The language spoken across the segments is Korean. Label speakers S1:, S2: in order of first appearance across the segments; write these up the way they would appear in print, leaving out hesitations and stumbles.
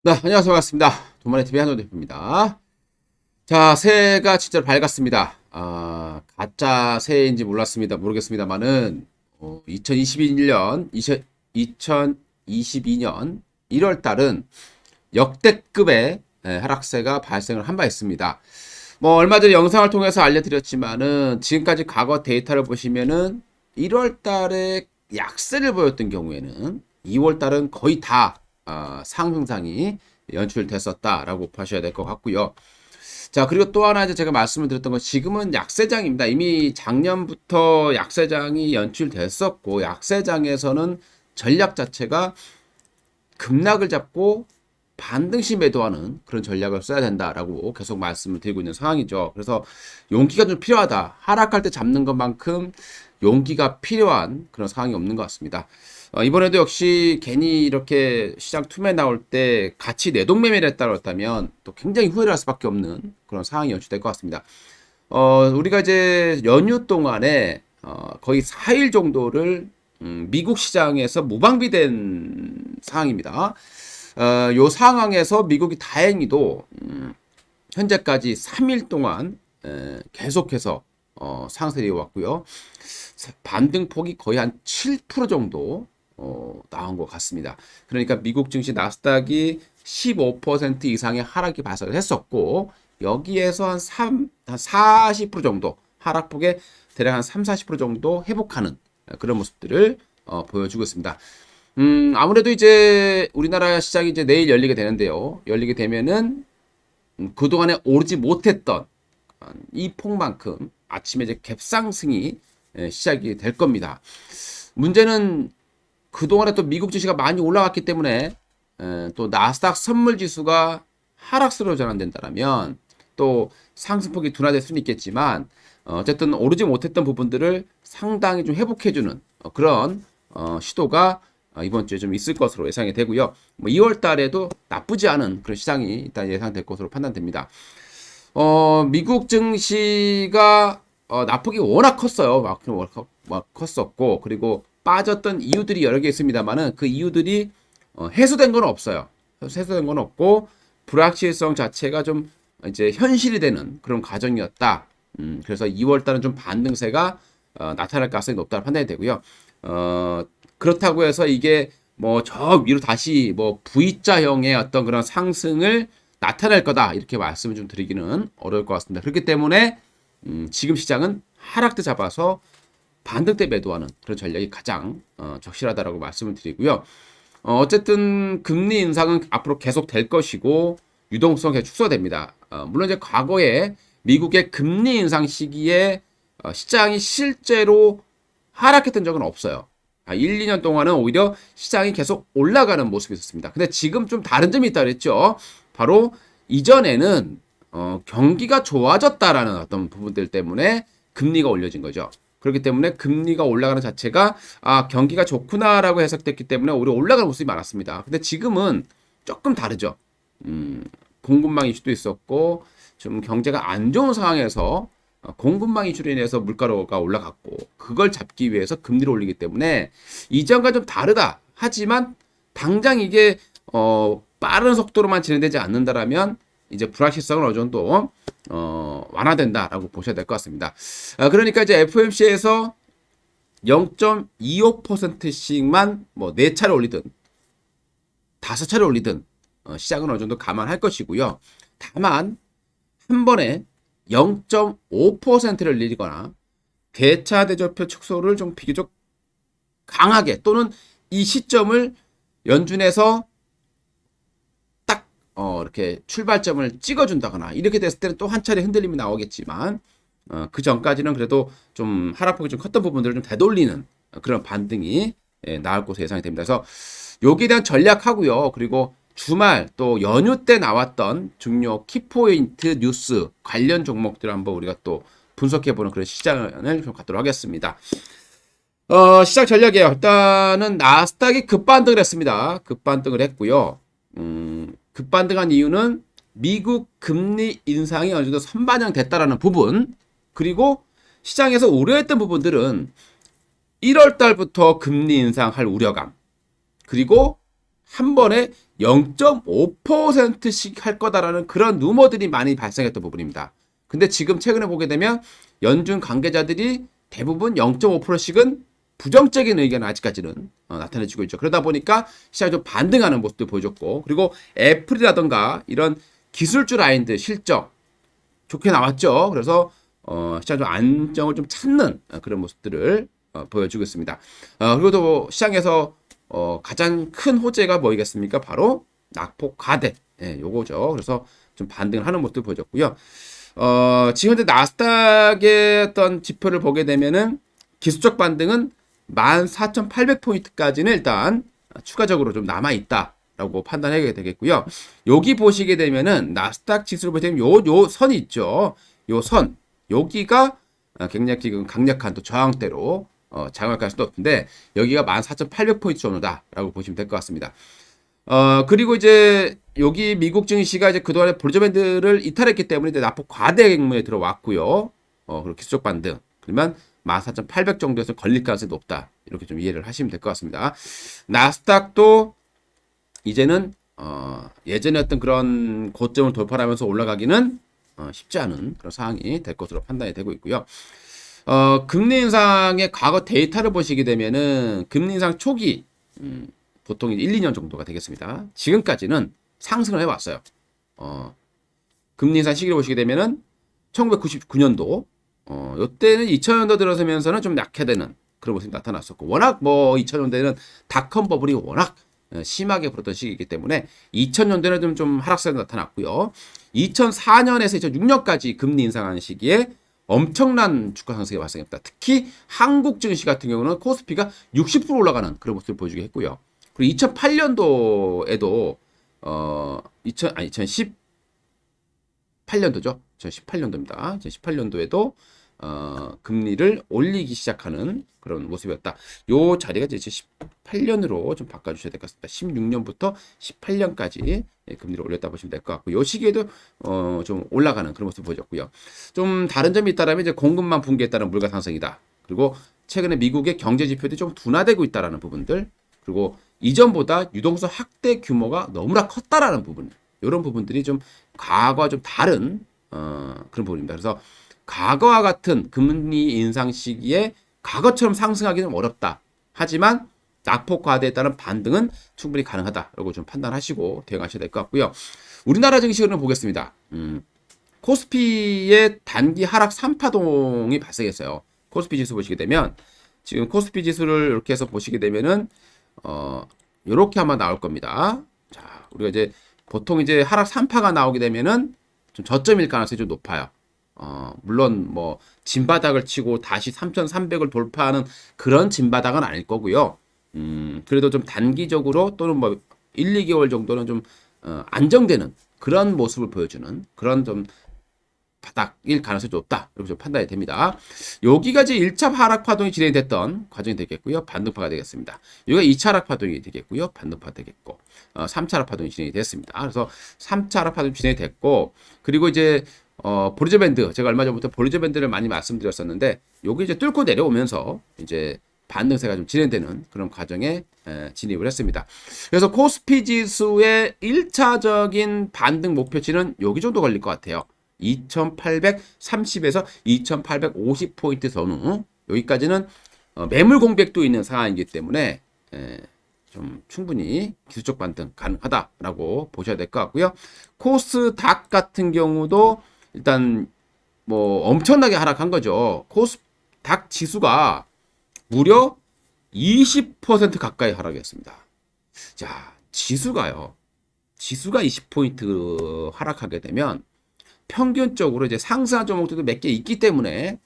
S1: 네, 안녕하세요. 반갑습니다. 돈마네TV 한호 대표입니다. 자, 새해가 진짜 밝았습니다. 가짜 새해인지 모르겠습니다만은, 2022년, 2022년 1월 달은 역대급의 하락세가 발생을 한 바 있습니다. 뭐, 얼마 전에 영상을 통해서 알려드렸지만은, 지금까지 과거 데이터를 보시면은, 1월 달에 약세를 보였던 경우에는, 2월 달은 거의 다 상승상이 연출됐었다라고 보셔야 될 것 같고요. 자, 그리고 또 하나 이제 제가 말씀을 드렸던 건 지금은 약세장입니다. 이미 작년부터 약세장이 연출됐었고, 약세장에서는 전략 자체가 급락을 잡고 반등시 매도하는 그런 전략을 써야 된다라고 계속 말씀을 드리고 있는 상황이죠. 그래서 용기가 좀 필요하다. 하락할 때 잡는 것만큼 용기가 필요한 그런 상황이 없는 것 같습니다. 이번에도 역시 괜히 이렇게 시장 투매 나올 때 같이 내동매매를 했다고 했다면 또 굉장히 후회를 할 수밖에 없는 그런 상황이 연출될 것 같습니다. 우리가 이제 연휴 동안에 거의 4일 정도를 미국 시장에서 무방비된 상황입니다. 요 상황에서 미국이 다행히도 현재까지 3일 동안 계속해서 상승이 왔고요. 반등폭이 거의 한 7% 정도 나온 것 같습니다. 그러니까 미국 증시 나스닥이 15% 이상의 하락이 발생을 했었고 여기에서 한 40% 정도 하락폭에 대략 한 3, 40% 정도 회복하는 그런 모습들을 보여주고 있습니다. 아무래도 이제 우리나라 시장이 이제 내일 열리게 되는데요. 열리게 되면은 그동안에 오르지 못했던 이 폭만큼 아침에 이제 갭상승이 시작이 될 겁니다. 문제는 그동안에 또 미국 증시가 많이 올라갔기 때문에 또 나스닥 선물 지수가 하락세로 전환된다면 또 상승폭이 둔화될 수는 있겠지만 어쨌든 오르지 못했던 부분들을 상당히 좀 회복해주는 그런 시도가 이번 주에 좀 있을 것으로 예상이 되고요. 뭐 2월 달에도 나쁘지 않은 그런 시장이 일단 예상될 것으로 판단됩니다. 미국 증시가 낙폭이 워낙 컸어요. 막 컸었고 그리고 빠졌던 이유들이 여러 개 있습니다만은 그 이유들이 해소된 건 없어요. 해소된 건 없고 불확실성 자체가 좀 이제 현실이 되는 그런 과정이었다. 그래서 2월 달은 좀 반등세가 나타날 가능성이 높다고 판단이 되고요. 그렇다고 해서 이게 뭐 저 위로 다시 뭐 V자형의 어떤 그런 상승을 나타낼 거다 이렇게 말씀을 좀 드리기는 어려울 것 같습니다. 그렇기 때문에 지금 시장은 하락 때 잡아서 반등 때 매도하는 그런 전략이 가장 적실하다라고 말씀을 드리고요. 어쨌든 금리 인상은 앞으로 계속 될 것이고 유동성이 계속 축소됩니다. 물론 이제 과거에 미국의 금리 인상 시기에 시장이 실제로 하락했던 적은 없어요. 1, 2년 동안은 오히려 시장이 계속 올라가는 모습이 있었습니다. 근데 지금 좀 다른 점이 있다 그랬죠. 바로 이전에는 경기가 좋아졌다라는 어떤 부분들 때문에 금리가 올려진 거죠. 그렇기 때문에 금리가 올라가는 자체가 경기가 좋구나라고 해석됐기 때문에 오히려 올라가는 모습이 많았습니다. 근데 지금은 조금 다르죠. 공급망 이슈도 있었고 좀 경제가 안 좋은 상황에서 공급망 이슈로 인해서 물가가 올라갔고 그걸 잡기 위해서 금리를 올리기 때문에 이전과 좀 다르다. 하지만 당장 이게 빠른 속도로만 진행되지 않는다라면 이제 불확실성은 어느 정도 완화된다라고 보셔야 될 것 같습니다. 그러니까 이제 FOMC에서 0.25%씩만 뭐 4차례 올리든 5차례 올리든 시장은 어느 정도 감안할 것이고요. 다만 한 번에 0.5%를 늘리거나 대차 대조표 축소를 좀 비교적 강하게 또는 이 시점을 연준에서 딱 이렇게 출발점을 찍어준다거나 이렇게 됐을 때는 또 한 차례 흔들림이 나오겠지만 그 전까지는 그래도 좀 하락폭이 좀 컸던 부분들을 좀 되돌리는 그런 반등이 나올 것으로 예상이 됩니다. 그래서 여기에 대한 전략하고요. 그리고 주말 또 연휴 때 나왔던 중요 키포인트 뉴스 관련 종목들을 한번 우리가 또 분석해보는 그런 시장을 좀 갖도록 하겠습니다. 시장 전략이에요. 일단은 나스닥이 급반등을 했습니다. 급반등을 했고요. 급반등한 이유는 미국 금리 인상이 어느 정도 선반영됐다라는 부분, 그리고 시장에서 우려했던 부분들은 1월 달부터 금리 인상할 우려감, 그리고 한 번에 0.5%씩 할 거다라는 그런 루머들이 많이 발생했던 부분입니다. 근데 지금 최근에 보게 되면 연준 관계자들이 대부분 0.5%씩은 부정적인 의견을 아직까지는 나타내주고 있죠. 그러다 보니까 시장이 좀 반등하는 모습도 보여줬고, 그리고 애플이라던가 이런 기술주 라인들 실적 좋게 나왔죠. 그래서 시장 좀 안정을 좀 찾는 그런 모습들을 보여주고 있습니다. 그리고 또 시장에서 가장 큰 호재가 뭐이겠습니까? 바로 낙폭 과대. 예, 요거죠. 그래서 좀 반등을 하는 모습도 보여줬고요. 지금 현재 나스닥의 어떤 지표를 보게 되면은 기술적 반등은 14,800포인트까지는 일단 추가적으로 좀 남아있다라고 판단하게 되겠고요. 여기 보시게 되면은 나스닥 지수를 보시면 요 선이 있죠. 요 선. 여기가 굉장히 지금 강력한 또 저항대로 작용할 가능성도 높은데 여기가 14,800포인트 정도다라고 보시면 될 것 같습니다. 그리고 이제 여기 미국 증시가 이제 그동안에 볼저밴드를 이탈했기 때문에 이제 낙폭 과대 경로에 들어왔고요. 그리고 기술적 반등. 그러면 14,800 정도에서 걸릴 가능성이 높다. 이렇게 좀 이해를 하시면 될 것 같습니다. 나스닥도 이제는 예전에 어떤 그런 고점을 돌파하면서 올라가기는 쉽지 않은 그런 상황이 될 것으로 판단이 되고 있고요. 금리 인상의 과거 데이터를 보시게 되면은 금리 인상 초기 보통 1, 2년 정도가 되겠습니다. 지금까지는 상승을 해왔어요. 금리 인상 시기를 보시게 되면은 1999년도 이때는 2000년도 들어서면서는 좀 약해되는 그런 모습이 나타났었고, 워낙 뭐 2000년대는 닷컴 버블이 워낙 심하게 불었던 시기이기 때문에 2000년대는 좀 하락세가 나타났고요. 2004년에서 2006년까지 금리 인상하는 시기에 엄청난 주가 상승이 발생했다. 특히 한국 증시 같은 경우는 코스피가 60% 올라가는 그런 모습을 보여주게 했고요. 그리고 2008년도에도 2018년도죠. 2018년도입니다. 2018년도에도 금리를 올리기 시작하는 그런 모습이었다. 요 자리가 이제 18년으로 좀 바꿔주셔야 될 것 같습니다. 16년부터 18년까지 금리를 올렸다 보시면 될 것 같고, 요 시기에도 좀 올라가는 그런 모습을 보여줬고요. 좀 다른 점이 있다라면 이제 공급망 붕괴에 따른 물가 상승이다. 그리고 최근에 미국의 경제 지표들이 좀 둔화되고 있다라는 부분들, 그리고 이전보다 유동성 확대 규모가 너무나 컸다라는 부분, 이런 부분들이 좀 과거와 좀 다른 그런 부분입니다. 그래서 과거와 같은 금리 인상 시기에 과거처럼 상승하기는 어렵다. 하지만 낙폭 과대에 따른 반등은 충분히 가능하다라고 좀 판단하시고 대응하셔야 될 것 같고요. 우리나라 증시를 보겠습니다. 코스피의 단기 하락 3파동이 발생했어요. 코스피 지수 보시게 되면 지금 코스피 지수를 이렇게 해서 보시게 되면은 이렇게 한번 나올 겁니다. 자, 우리가 이제 보통 이제 하락 3파가 나오게 되면은 좀 저점일 가능성이 좀 높아요. 물론 뭐 진바닥을 치고 다시 3,300을 돌파하는 그런 진바닥은 아닐 거고요. 그래도 좀 단기적으로 또는 뭐 1, 2개월 정도는 좀 안정되는 그런 모습을 보여주는 그런 좀 바닥일 가능성이 높다. 이렇게 좀 판단이 됩니다. 여기가 이제 1차 하락 파동이 진행됐던 과정이 되겠고요. 반등파가 되겠습니다. 여기가 2차 하락 파동이 되겠고요. 반등파가 되겠고, 3차 하락 파동이 진행이 됐습니다. 그래서 3차 하락 파동이 진행이 됐고, 그리고 이제 볼리저 밴드, 제가 얼마 전부터 볼리저 밴드를 많이 말씀드렸었는데, 여기 이제 뚫고 내려오면서 이제 반등세가 좀 진행되는 그런 과정에 진입을 했습니다. 그래서 코스피 지수의 1차적인 반등 목표치는 여기 정도 걸릴 것 같아요. 2830에서 2850포인트 선후, 여기까지는 매물 공백도 있는 상황이기 때문에 좀 충분히 기술적 반등 가능하다라고 보셔야 될 것 같고요. 코스닥 같은 경우도 일단 뭐 엄청나게 하락한 거죠. 코스닥 지수가 무려 20% 가까이 하락했습니다. 자, 지수가 20포인트 하락하게 되면 평균적으로 이제 상승한 종목들도 몇 개 있기 때문에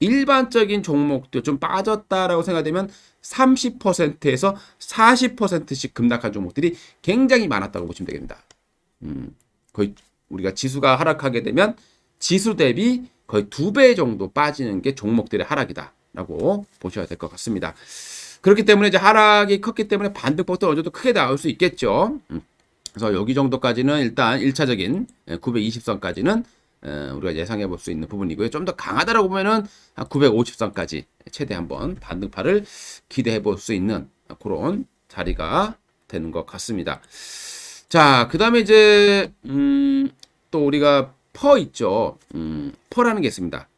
S1: 일반적인 종목도 좀 빠졌다라고 생각되면 30%에서 40%씩 급락한 종목들이 굉장히 많았다고 보시면 되겠습니다. 거의 우리가 지수가 하락하게 되면 지수 대비 거의 2배 정도 빠지는 게 종목들의 하락이다라고 보셔야 될 것 같습니다. 그렇기 때문에 이제 하락이 컸기 때문에 반등폭도 어느 정도 크게 나올 수 있겠죠. 그래서 여기 정도까지는 일단 1차적인 920선까지는 우리가 예상해 볼 수 있는 부분이고요. 좀 더 강하다라고 보면은 950선까지 최대 한번 반등파를 기대해 볼 수 있는 그런 자리가 되는 것 같습니다. 자, 그 다음에 이제, 또 우리가 퍼 있죠. 퍼라는 게 있습니다.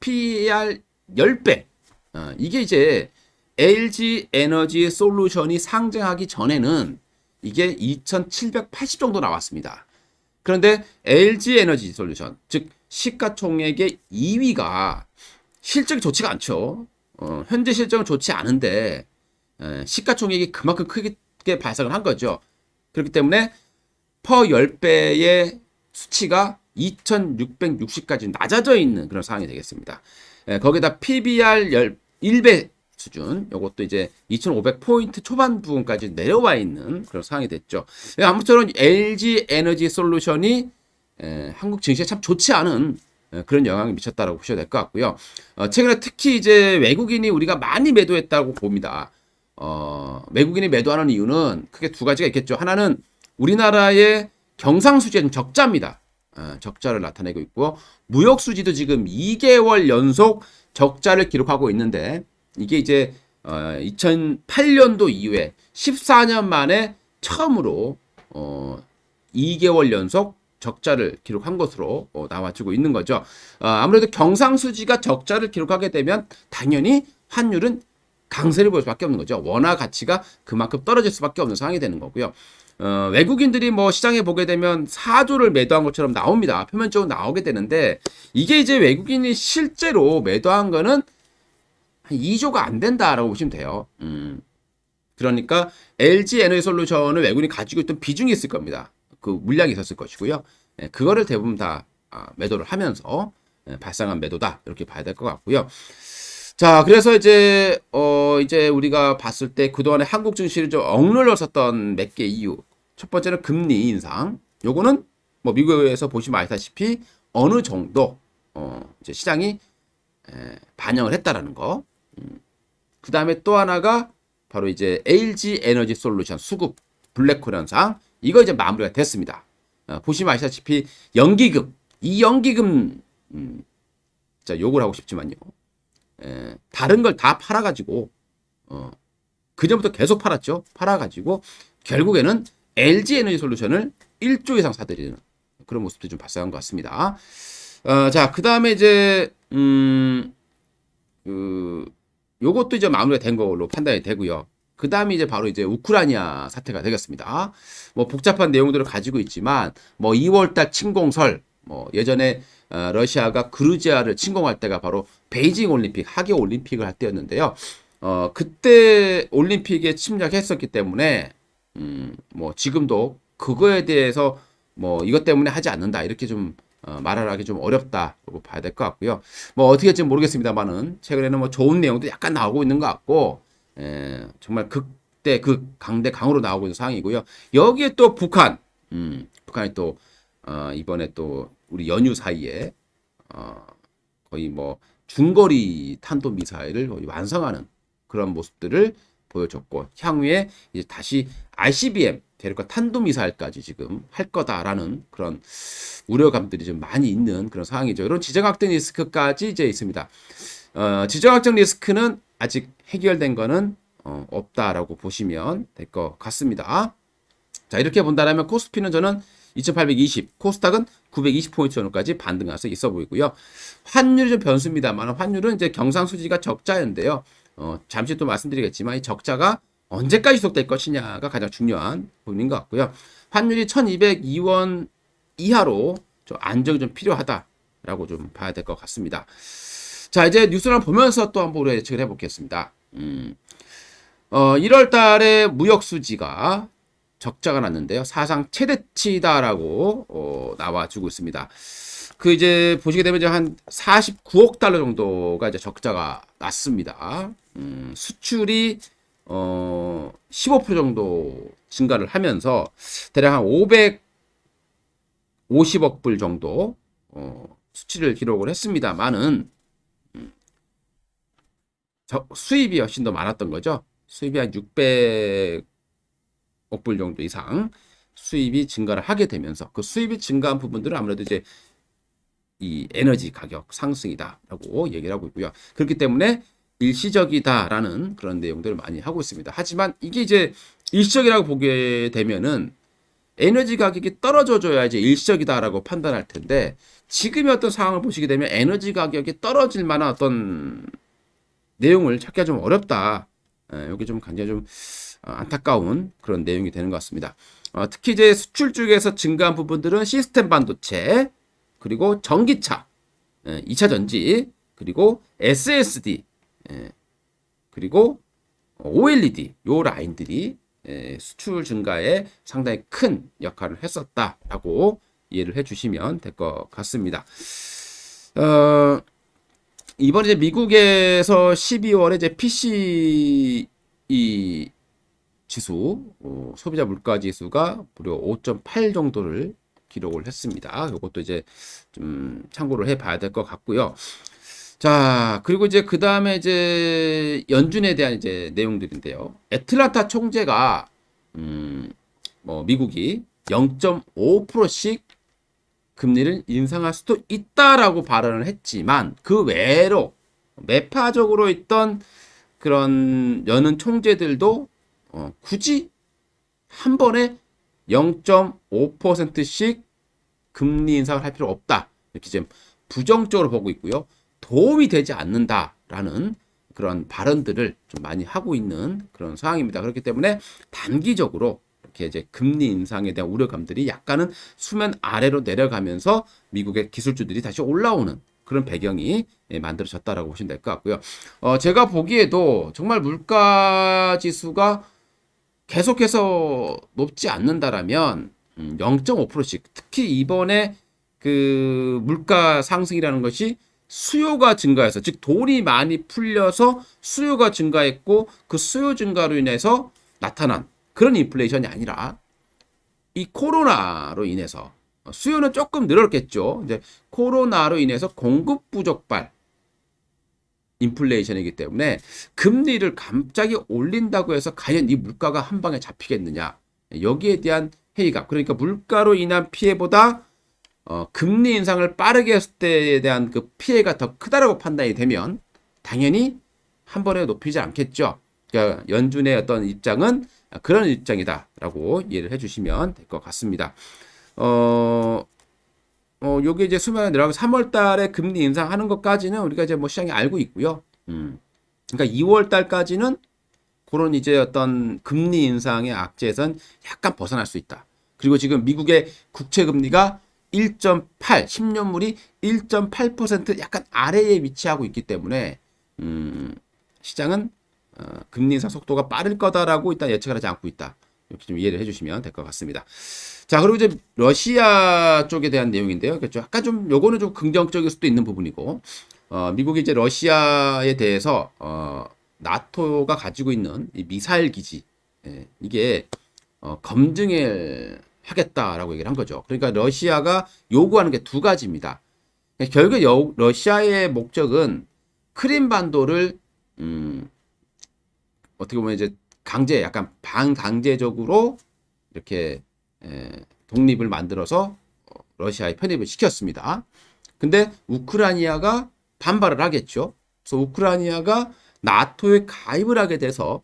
S1: PER 10배. 이게 이제 LG 에너지 솔루션이 상장하기 전에는 이게 2,780 정도 나왔습니다. 그런데 LG 에너지 솔루션, 즉 시가총액의 2위가 실적이 좋지가 않죠. 현재 실적은 좋지 않은데 시가총액이 그만큼 크게 발생을 한 거죠. 그렇기 때문에 퍼 10배의 수치가 2,660까지 낮아져 있는 그런 상황이 되겠습니다. 거기다 PBR 1배 수준, 요것도 이제 2,500포인트 초반 부분까지 내려와 있는 그런 상황이 됐죠. 아무쪼록 LG 에너지 솔루션이 한국 증시에 참 좋지 않은 그런 영향을 미쳤다라고 보셔야 될 것 같고요. 최근에 특히 이제 외국인이 우리가 많이 매도했다고 봅니다. 외국인이 매도하는 이유는 크게 두 가지가 있겠죠. 하나는 우리나라의 경상수지가 좀 적자입니다. 적자를 나타내고 있고, 무역수지도 지금 2개월 연속 적자를 기록하고 있는데, 이게 이제 2008년도 이후에 14년 만에 처음으로 2개월 연속 적자를 기록한 것으로 나와주고 있는 거죠. 아무래도 경상수지가 적자를 기록하게 되면 당연히 환율은 강세를 보일 수밖에 없는 거죠. 원화 가치가 그만큼 떨어질 수밖에 없는 상황이 되는 거고요. 외국인들이 뭐 시장에 보게 되면 4조를 매도한 것처럼 나옵니다. 표면적으로 나오게 되는데, 이게 이제 외국인이 실제로 매도한 거는 한 2조가 안 된다라고 보시면 돼요. 그러니까 LG 에너지 솔루션을 외국인이 가지고 있던 비중이 있을 겁니다. 그 물량이 있었을 것이고요. 그거를 대부분 다 매도를 하면서 발생한 매도다, 이렇게 봐야 될 것 같고요. 자, 그래서 이제 이제 우리가 봤을 때 그동안에 한국 증시를 좀 억눌렀었던 몇 개 이유. 첫 번째는 금리 인상. 요거는 뭐 미국에서 보시면 아시다시피 어느 정도 이제 시장이 반영을 했다라는 거. 그 다음에 또 하나가 바로 이제 LG 에너지 솔루션 수급 블랙홀 현상. 이거 이제 마무리가 됐습니다. 보시면 아시다시피 연기금, 이 연기금 자, 욕을 하고 싶지만요. 다른 걸 다 팔아가지고 그전부터 계속 팔았죠. 팔아가지고 결국에는 LG 에너지 솔루션을 1조 이상 사들이는 그런 모습도 좀 발생한 것 같습니다. 자, 그 다음에 이제 요것도 이제 마무리가 된 걸로 판단이 되고요. 그 다음에 이제 바로 이제 우크라이나 사태가 되겠습니다. 뭐 복잡한 내용들을 가지고 있지만, 뭐 2월달 침공설, 뭐 예전에 러시아가 그루지아를 침공할 때가 바로 베이징 올림픽, 하계 올림픽을 할 때였는데요. 그때 올림픽에 침략했었기 때문에, 뭐 지금도 그거에 대해서 뭐 이것 때문에 하지 않는다, 이렇게 좀 말을 하기 좀 어렵다고 봐야 될 것 같고요. 뭐 어떻게 될지 모르겠습니다만은 최근에는 뭐 좋은 내용도 약간 나오고 있는 것 같고, 정말 극대 극 강대 강으로 나오고 있는 상황이고요. 여기에 또 북한이 또 이번에 또 우리 연휴 사이에 거의 뭐 중거리 탄도 미사일을 거의 완성하는 그런 모습들을 보여줬고, 향후에 이제 다시 ICBM 대륙간 탄도 미사일까지 지금 할 거다라는 그런 우려감들이 좀 많이 있는 그런 상황이죠. 이런 지정학적 리스크까지 이제 있습니다. 지정학적 리스크는 아직 해결된 거는 없다라고 보시면 될 것 같습니다. 자, 이렇게 본다면 코스피는 저는 2820, 코스닥은 920포인트 정도까지 반등할 수 있어 보이고요. 환율이 좀 변수입니다만, 환율은 이제 경상수지가 적자인데요. 잠시 또 말씀드리겠지만 이 적자가 언제까지 지속될 것이냐가 가장 중요한 부분인 것 같고요. 환율이 1202원 이하로 좀 안정이 좀 필요하다라고 좀 봐야 될 것 같습니다. 자, 이제 뉴스를 보면서 또 한번 우리 예측을 해보겠습니다. 1월 달에 무역 수지가 적자가 났는데요. 사상 최대치다라고 나와주고 있습니다. 그 이제 보시게 되면 이제 한 49억 달러 정도가 이제 적자가 났습니다. 수출이 15% 정도 증가를 하면서 대략 한 550억 불 정도 수치를 기록을 했습니다만은 수입이 훨씬 더 많았던 거죠. 수입이 한 600억 불 정도 이상 수입이 증가를 하게 되면서, 그 수입이 증가한 부분들은 아무래도 이제 이 에너지 가격 상승이다라고 얘기를 하고 있고요. 그렇기 때문에 일시적이다라는 그런 내용들을 많이 하고 있습니다. 하지만 이게 이제 일시적이라고 보게 되면은 에너지 가격이 떨어져줘야지 일시적이다라고 판단할 텐데 지금의 어떤 상황을 보시게 되면 에너지 가격이 떨어질 만한 어떤 내용을 찾기가 좀 어렵다. 여기 좀 굉장히 좀 안타까운 그런 내용이 되는 것 같습니다. 특히 이제 수출 쪽에서 증가한 부분들은 시스템 반도체, 그리고 전기차, 2차 전지, 그리고 SSD, 그리고 OLED 요 라인들이 수출 증가에 상당히 큰 역할을 했었다라고 이해를 해주시면 될 것 같습니다. 이번에 이제 미국에서 12월에 이제 PCE 지수, 소비자 물가 지수가 무려 5.8 정도를 기록을 했습니다. 이것도 이제 좀 참고를 해봐야 될 것 같고요. 자, 그리고 이제 그 다음에 이제 연준에 대한 이제 내용들인데요. 애틀란타 총재가 미국이 0.5%씩 금리를 인상할 수도 있다라고 발언을 했지만 그 외로 매파적으로 있던 그런 여는 총재들도 굳이 한 번에 0.5%씩 금리 인상을 할 필요 없다. 이렇게 지금 부정적으로 보고 있고요. 도움이 되지 않는다라는 그런 발언들을 좀 많이 하고 있는 그런 상황입니다. 그렇기 때문에 단기적으로 이렇게 이제 금리 인상에 대한 우려감들이 약간은 수면 아래로 내려가면서 미국의 기술주들이 다시 올라오는 그런 배경이 만들어졌다라고 보시면 될 것 같고요. 제가 보기에도 정말 물가 지수가 계속해서 높지 않는다라면 0.5%씩 특히 이번에 그 물가 상승이라는 것이 수요가 증가해서 즉 돈이 많이 풀려서 수요가 증가했고 그 수요 증가로 인해서 나타난 그런 인플레이션이 아니라 이 코로나로 인해서 수요는 조금 늘었겠죠. 이제 코로나로 인해서 공급 부족발 인플레이션이기 때문에 금리를 갑자기 올린다고 해서 과연 이 물가가 한 방에 잡히겠느냐. 여기에 대한 회의감. 그러니까 물가로 인한 피해보다 금리 인상을 빠르게 했을 때에 대한 그 피해가 더 크다라고 판단이 되면 당연히 한 번에 높이지 않겠죠. 그러니까 연준의 어떤 입장은 그런 입장이다라고 이해를 해주시면 될 것 같습니다. 요게 이제 수면 내려가고 3월 달에 금리 인상하는 것까지는 우리가 이제 뭐 시장이 알고 있고요. 그러니까 2월 달까지는 그런 이제 어떤 금리 인상의 악재에선 약간 벗어날 수 있다. 그리고 지금 미국의 국채 금리가 1.8, 10년물이 1.8% 약간 아래에 위치하고 있기 때문에 시장은 금리 인상 속도가 빠를 거다라고 일단 예측을 하지 않고 있다. 이렇게 좀 이해를 해주시면 될 것 같습니다. 자, 그리고 이제 러시아 쪽에 대한 내용인데요. 그렇죠. 약간 좀 요거는 좀 긍정적일 수도 있는 부분이고, 미국이 이제 러시아에 대해서 나토가 가지고 있는 이 미사일 기지, 이게 검증을 하겠다라고 얘기를 한 거죠. 그러니까 러시아가 요구하는 게 두 가지입니다. 결국 러시아의 목적은 크림반도를 어떻게 보면 이제 약간 반강제적으로 이렇게 독립을 만들어서 러시아에 편입을 시켰습니다. 근데 우크라이나가 반발을 하겠죠. 그래서 우크라이나가 나토에 가입을 하게 돼서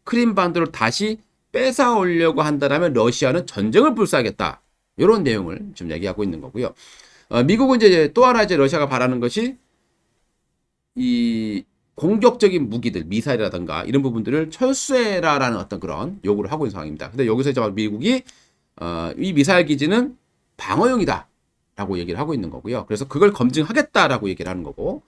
S1: 크림반도를 다시 뺏어오려고 한다면 러시아는 전쟁을 불사하겠다. 이런 내용을 지금 얘기하고 있는 거고요. 미국은 이제 또 하나 이제 러시아가 바라는 것이 이 공격적인 무기들, 미사일이라든가 이런 부분들을 철수해라라는 어떤 그런 요구를 하고 있는 상황입니다. 근데 여기서 이제 미국이 이 미사일 기지는 방어용이다라고 얘기를 하고 있는 거고요. 그래서 그걸 검증하겠다라고 얘기를 하는 거고,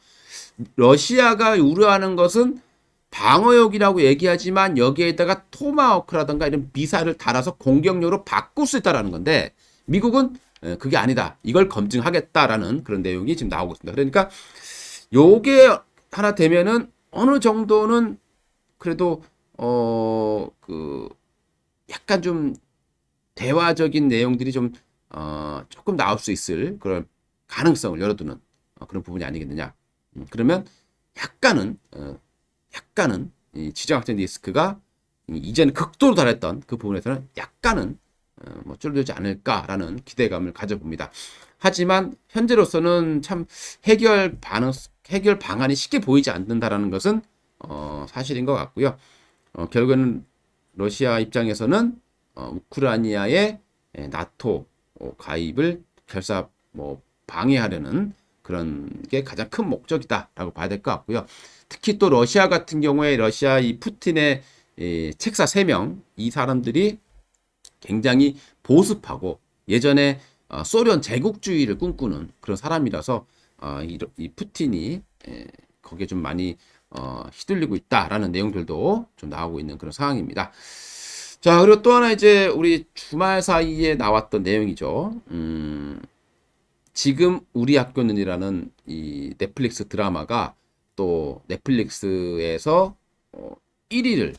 S1: 러시아가 우려하는 것은 방어용이라고 얘기하지만 여기에다가 토마호크라든가 이런 미사일을 달아서 공격용으로 바꿀 수 있다라는 건데, 미국은 그게 아니다. 이걸 검증하겠다라는 그런 내용이 지금 나오고 있습니다. 그러니까 요게 하나 되면은 어느 정도는 그래도 약간 좀 대화적인 내용들이 좀 조금 나올 수 있을 그런 가능성을 열어두는 그런 부분이 아니겠느냐. 그러면 약간은 이 지정학적 리스크가 이제는 극도로 달했던 그 부분에서는 약간은 뭐 줄어들지 않을까라는 기대감을 가져봅니다. 하지만 현재로서는 참 해결 방안이 쉽게 보이지 않는다라는 것은 사실인 것 같고요. 결국에는 러시아 입장에서는 우크라이나의 나토 가입을 방해하려는 그런 게 가장 큰 목적이다라고 봐야 될 것 같고요. 특히 또 러시아 같은 경우에 러시아 이 푸틴의 책사 3명 이 사람들이 굉장히 보수파고 예전에 소련 제국주의를 꿈꾸는 그런 사람이라서 이 푸틴이 거기에 좀 많이 휘둘리고 있다라는 내용들도 좀 나오고 있는 그런 상황입니다. 자, 그리고 또 하나 이제 우리 주말 사이에 나왔던 내용이죠. 지금 우리 학교는이라는 이 넷플릭스 드라마가 또 넷플릭스에서 1위를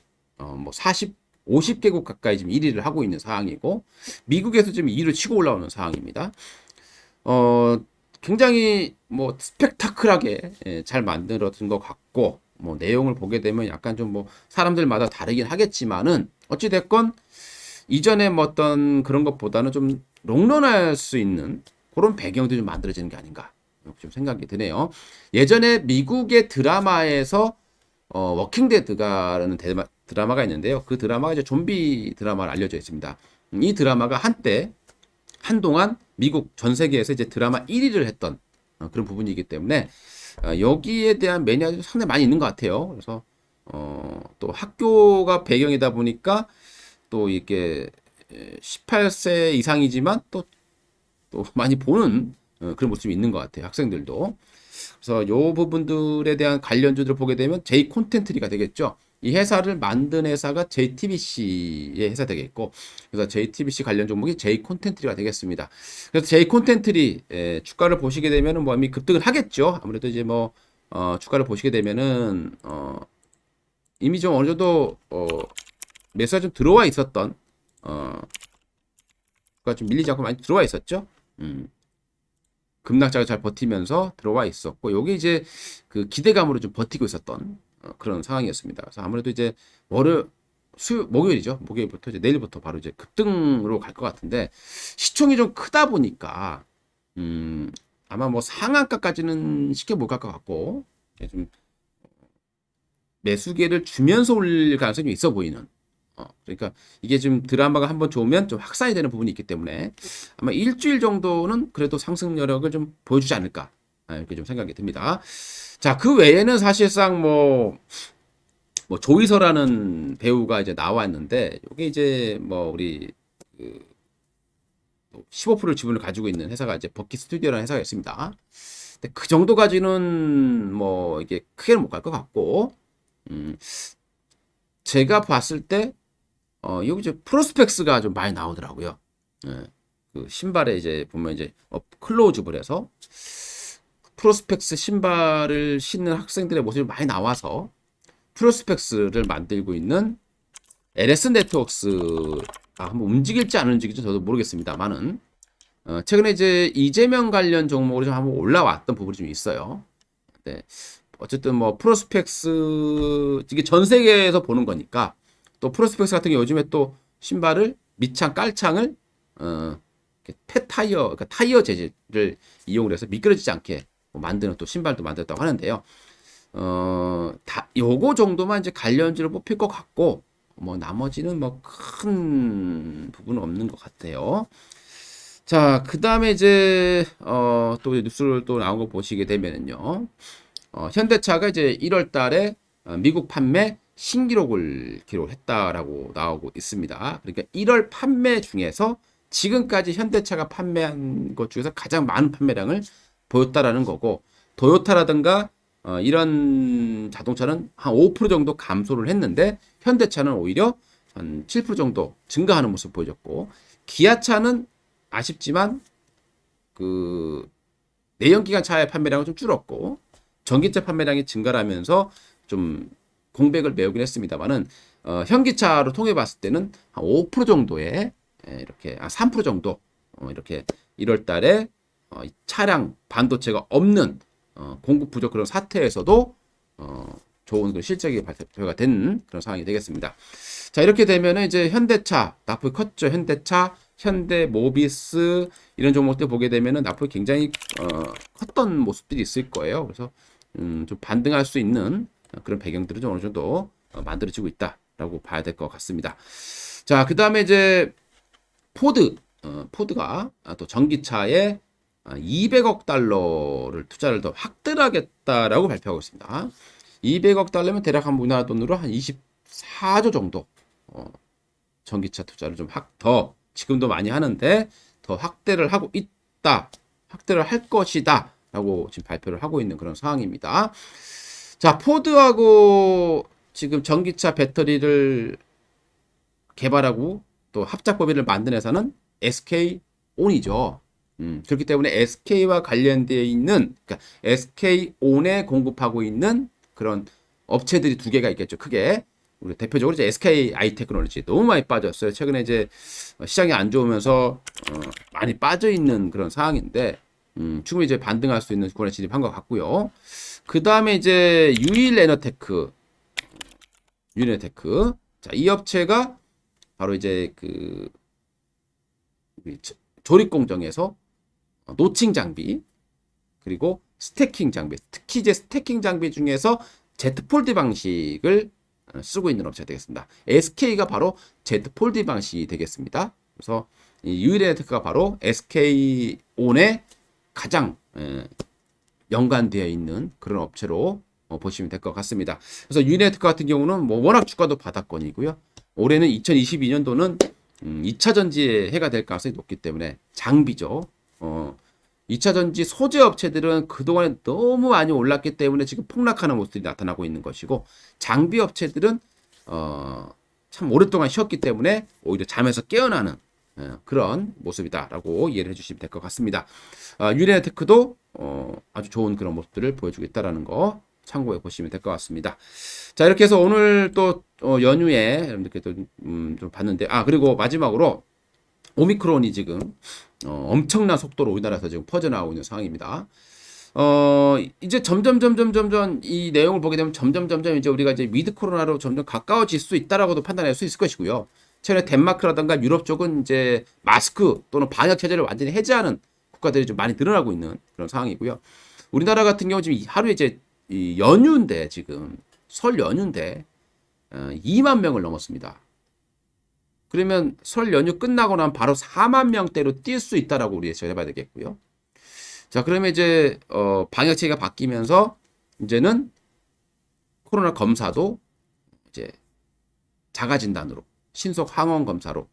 S1: 50개국 가까이 지금 1위를 하고 있는 상황이고 미국에서 지금 2위를 치고 올라오는 상황입니다. 굉장히 뭐 스펙타클하게 잘 만들어진 것 같고 뭐 내용을 보게 되면 약간 좀 뭐 사람들마다 다르긴 하겠지만은 어찌 됐건 이전에 뭐 어떤 그런 것보다는 좀 롱런할 수 있는 그런 배경들이 좀 만들어지는 게 아닌가 좀 생각이 드네요. 예전에 미국의 드라마에서 워킹데드가라는 드라마가 있는데요. 그 드라마가 이제 좀비 드라마로 알려져 있습니다. 이 드라마가 한동안 미국 전 세계에서 이제 드라마 1위를 했던 그런 부분이기 때문에 여기에 대한 매니아도 상당히 많이 있는 것 같아요. 그래서 또 학교가 배경이다 보니까 또 이렇게 18세 이상이지만 또 많이 보는 그런 모습이 있는 것 같아요. 학생들도. 그래서 이 부분들에 대한 관련주들을 보게 되면 J 콘텐츠가 되겠죠. 이 회사를 만든 회사가 JTBC의 회사 되겠고, 그래서 JTBC 관련 종목이 J 콘텐츠가 되겠습니다. 그래서 J 콘텐츠 주가를 보시게 되면은 뭐 이미 급등을 하겠죠. 아무래도 이제 뭐 주가를 보시게 되면은 이미 좀 어느 정도 매수가 좀 들어와 있었던 주가 좀 밀리지 않고 많이 들어와 있었죠. 급락자가 잘 버티면서 들어와 있었고, 요게 이제 그 기대감으로 좀 버티고 있었던 그런 상황이었습니다. 그래서 아무래도 이제 목요일이죠. 목요일부터 이제 내일부터 바로 이제 급등으로 갈 것 같은데 시총이 좀 크다 보니까 아마 뭐 상한가까지는 쉽게 못 갈 것 같고 좀 매수계를 주면서 올릴 가능성이 있어 보이는. 그러니까 이게 지금 드라마가 한번 좋으면 좀 확산이 되는 부분이 있기 때문에 아마 일주일 정도는 그래도 상승 여력을 좀 보여주지 않을까 이렇게 좀 생각이 듭니다. 자, 그 외에는 사실상 뭐 조이서라는 배우가 이제 나왔는데 이게 이제 뭐 우리 그 15% 지분을 가지고 있는 회사가 이제 버키 스튜디오라는 회사가 있습니다. 근데 그 정도까지는 뭐 이게 크게는 못 갈 것 같고 제가 봤을 때 여기 이제 프로스펙스가 좀 많이 나오더라고요. 예, 그 신발에 이제 보면 이제 클로즈블 해서 프로스펙스 신발을 신는 학생들의 모습이 많이 나와서 프로스펙스를 만들고 있는 LS 네트워크스가 한번 움직일지 안 움직일지 저도 모르겠습니다만은 최근에 이제 이재명 관련 종목으로 좀 한번 올라왔던 부분이 좀 있어요. 네. 어쨌든 뭐 프로스펙스 이게 전 세계에서 보는 거니까 또 프로스펙스 같은 경우 요즘에 또 신발을 밑창 깔창을 폐타이어 그러니까 타이어 재질을 이용을 해서 미끄러지지 않게 만드는 또 신발도 만들었다고 하는데요. 요거 정도만 이제 관련주로 뽑힐 것 같고 뭐 나머지는 뭐 큰 부분은 없는 것 같아요. 자, 그 다음에 이제 또 뉴스를 또 나온 거 보시게 되면은요. 현대차가 이제 1월 달에 미국 판매 신기록을 기록했다라고 나오고 있습니다. 그러니까 1월 판매 중에서 지금까지 현대차가 판매한 것 중에서 가장 많은 판매량을 보였다라는 거고, 도요타라든가 이런 자동차는 한 5% 정도 감소를 했는데 현대차는 오히려 한 7% 정도 증가하는 모습 보여줬고, 기아차는 아쉽지만 그 내연기관차의 판매량은 좀 줄었고 전기차 판매량이 증가하면서 좀 공백을 메우긴 했습니다만은 현기차로 통해 봤을 때는 한 5% 정도의 이렇게 3% 정도 이렇게 1월 달에 차량 반도체가 없는 공급 부족 그런 사태에서도 좋은 그 실적이 발표가 된 그런 상황이 되겠습니다. 자, 이렇게 되면은 이제 현대차 낙폭이 컸죠. 현대차, 현대모비스 이런 종목들 보게 되면은 낙폭이 굉장히 컸던 모습들이 있을 거예요. 그래서 좀 반등할 수 있는 그런 배경들은 좀 어느 정도 만들어지고 있다라고 있다라고 봐야 될 것 같습니다. 자, 그 다음에 이제 포드가 또 전기차에 200억 달러를 투자를 더 확대하겠다라고 발표하고 있습니다. 200억 달러면 대략 한 우리나라 돈으로 한 24조 정도 전기차 투자를 좀 더 지금도 많이 하는데 더 확대를 하고 있다. 확대를 할 것이다. 라고 지금 발표를 하고 있는 그런 상황입니다. 자, 포드하고 지금 전기차 배터리를 개발하고 또 합작 법인을 만든 회사는 SK온이죠. 그렇기 때문에 SK와 관련되어 있는, 그러니까 SK온에 공급하고 있는 그런 업체들이 두 개가 있겠죠. 크게. 우리 대표적으로 이제 SK 아이테크놀로지 너무 많이 빠졌어요. 최근에 이제 시장이 안 좋으면서 많이 빠져 있는 그런 상황인데 충분히 이제 반등할 수 있는 구간에 진입한 것 같고요. 그 다음에 이제 유일에너테크. 자, 이 업체가 바로 이제 그 조립 공정에서 노칭 장비 그리고 스태킹 장비, 특히 이제 스태킹 장비 중에서 Z 폴드 방식을 쓰고 있는 업체가 되겠습니다. SK가 바로 Z 폴드 방식이 되겠습니다. 그래서 이 유일에너테크가 바로 SK온의 가장 연관되어 있는 그런 업체로 보시면 될 것 같습니다. 그래서 유일에너테크 같은 경우는 뭐 워낙 주가도 바닥권이고요. 올해는 2022년도는 2차 전지에 해가 될 가능성이 높기 때문에 장비죠. 2차 전지 소재 업체들은 그동안에 너무 많이 올랐기 때문에 지금 폭락하는 모습들이 나타나고 있는 것이고 장비 업체들은 참 오랫동안 쉬었기 때문에 오히려 잠에서 깨어나는 그런 모습이다라고 이해를 해주시면 될 것 같습니다. 유리에너테크도 아주 좋은 그런 모습들을 보여주고 있다라는 거 참고해 보시면 될 것 같습니다. 자, 이렇게 해서 오늘 또 연휴에 여러분들께 좀 봤는데 그리고 마지막으로 오미크론이 지금 엄청난 속도로 우리나라에서 지금 퍼져나오고 있는 상황입니다. 이제 점점 이 내용을 보게 되면 점점 이제 우리가 이제 위드 코로나로 점점 가까워질 수 있다라고도 판단할 수 있을 것이고요. 최근에 덴마크라든가 유럽 쪽은 이제 마스크 또는 방역 체제를 완전히 해제하는 국가들이 좀 많이 늘어나고 있는 그런 상황이고요. 우리나라 같은 경우 지금 하루에 이제 이 연휴인데 지금 설 연휴인데 2만 명을 넘었습니다. 그러면 설 연휴 끝나고 나면 바로 4만 명대로 뛸 수 있다라고 우리 예측을 해봐야 되겠고요. 자, 그러면 이제 방역 체계가 바뀌면서 이제는 코로나 검사도 이제 자가 진단으로 신속 항원 검사로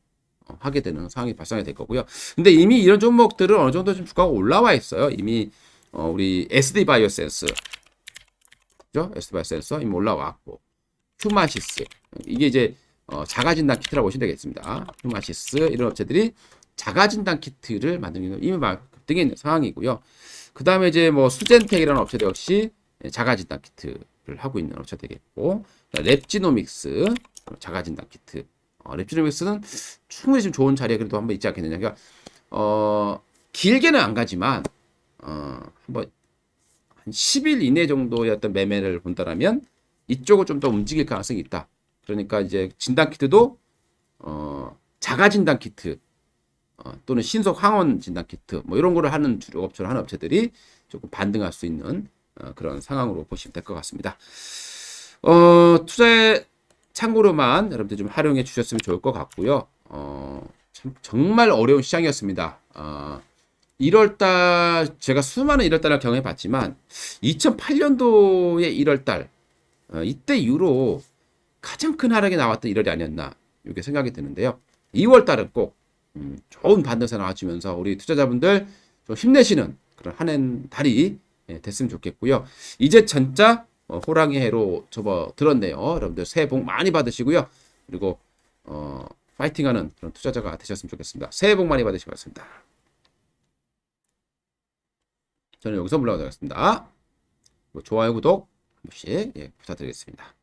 S1: 하게 되는 상황이 발생이 될 거고요. 근데 이미 이런 종목들은 어느 정도 좀 주가가 올라와 있어요. 이미 우리 SD 바이오센스, 그죠? SD 바이오센서 이미 올라왔고, 휴마시스 이게 이제 자가 진단 키트라고 보시면 되겠습니다. 휴마시스 이런 업체들이 자가 진단 키트를 만드는 이미 급등해 있는 상황이고요. 그 다음에 이제 뭐 수젠텍이라는 업체도 역시 자가 진단 키트를 하고 있는 업체 되겠고, 랩지노믹스 자가 진단 키트. 랩지노믹스는 충분히 좀 좋은 자리에 그래도 한번 있지 않겠느냐. 그러니까 길게는 안 가지만 한번 한 10일 이내 정도의 어떤 매매를 본다라면 이쪽을 좀 더 움직일 가능성이 있다. 그러니까 이제 진단 키트도 자가 진단 키트 또는 신속 항원 진단 키트 뭐 이런 거를 하는 주력 업체를 하는 업체들이 조금 반등할 수 있는 그런 상황으로 보시면 될 것 같습니다. 투자에 참고로만 여러분들 좀 활용해 주셨으면 좋을 것 같고요. 정말 어려운 시장이었습니다. 1월달 제가 수많은 1월달을 경험해 봤지만 2008년도의 1월달 이때 이후로 가장 큰 하락이 나왔던 1월이 아니었나 이렇게 생각이 드는데요. 2월달은 꼭 좋은 반등세 나와주면서 우리 투자자분들 좀 힘내시는 그런 한 해 달이 됐으면 좋겠고요. 이제 진짜 호랑이 해로 접어들었네요. 여러분들 새해 복 많이 받으시고요. 그리고 파이팅하는 그런 투자자가 되셨으면 좋겠습니다. 새해 복 많이 받으시기 바랍니다. 저는 여기서 물러가도록 하겠습니다. 좋아요, 구독 한 번씩 부탁드리겠습니다.